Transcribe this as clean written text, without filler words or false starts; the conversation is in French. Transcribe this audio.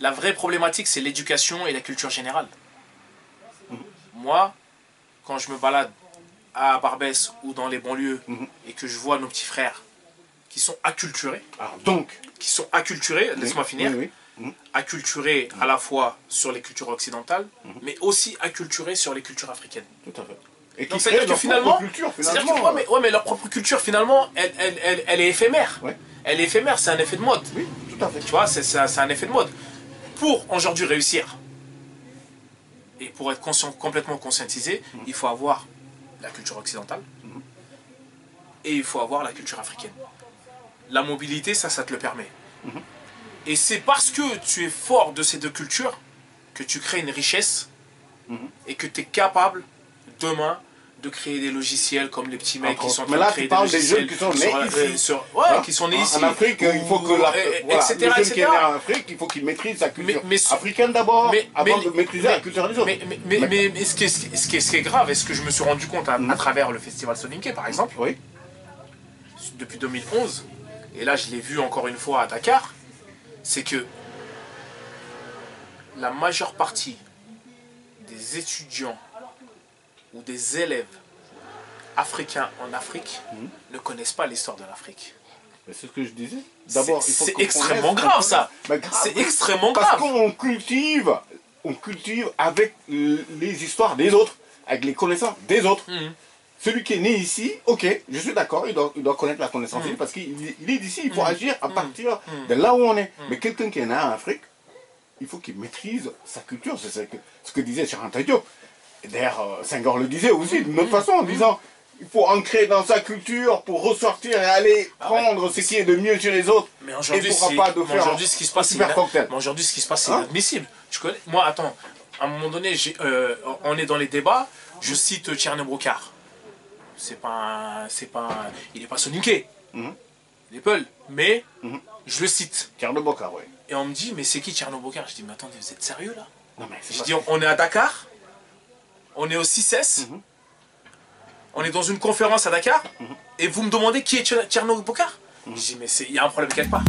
La vraie problématique, c'est l'éducation et la culture générale. Moi, quand je me balade à Barbès ou dans les banlieues et que je vois nos petits frères qui sont acculturés, laisse-moi finir, acculturés à la fois sur les cultures occidentales, mais aussi acculturés sur les cultures africaines. Tout à fait. Et donc qui créent leur propre culture, finalement. Mais leur propre culture, finalement, elle est éphémère. Ouais. Elle est éphémère, c'est un effet de mode. Oui, tout à fait. Tu vois, c'est un effet de mode. Pour aujourd'hui réussir, et pour être complètement conscientisé, il faut avoir la culture occidentale et il faut avoir la culture africaine. La mobilité, ça te le permet. Et c'est parce que tu es fort de ces deux cultures que tu crées une richesse et que tu es capable, demain, de créer des logiciels comme les petits mecs qui sont en train de créer des logiciels. Des jeunes qui sont nés ici. Qui sont nés ici. En Afrique, il faut que le jeune qui est né en Afrique, il faut qu'il maîtrise sa culture africaine d'abord, avant de maîtriser la culture des autres. Mais ce qui est grave, et ce que je me suis rendu compte à travers le festival Soninké, par exemple, depuis 2011, et là je l'ai vu encore une fois à Dakar, c'est que la majeure partie des étudiants ou des élèves africains en Afrique ne connaissent pas l'histoire de l'Afrique. C'est ce que je disais. D'abord, c'est extrêmement grave ça. C'est extrêmement grave. Parce qu'on cultive avec les histoires des autres, avec les connaissances des autres. Celui qui est né ici, ok, je suis d'accord, il doit connaître la connaissance parce qu'il est d'ici, il faut agir à partir de là où on est. Mais quelqu'un qui est né en Afrique, il faut qu'il maîtrise sa culture. C'est ce que disait Cheikh Anta Diop. D'ailleurs, Senghor le disait aussi d'une autre façon, en disant il faut ancrer dans sa culture pour ressortir et aller prendre ce qui est de mieux chez les autres. Mais aujourd'hui, ce qui se passe, c'est inadmissible. Moi, attends, à un moment donné, on est dans les débats, je cite Tcherno Brocard. Il n'est pas soninké. Il est Peul, mais je le cite. Tcherno Brocard, oui. Et on me dit, mais c'est qui Tcherno Brocard? Je dis, mais attendez, vous êtes sérieux là? Non, mais je dis, on est à Dakar. On est au 6S, on est dans une conférence à Dakar, et vous me demandez qui est Tcherno Brocard? Je dis, mais il y a un problème quelque part.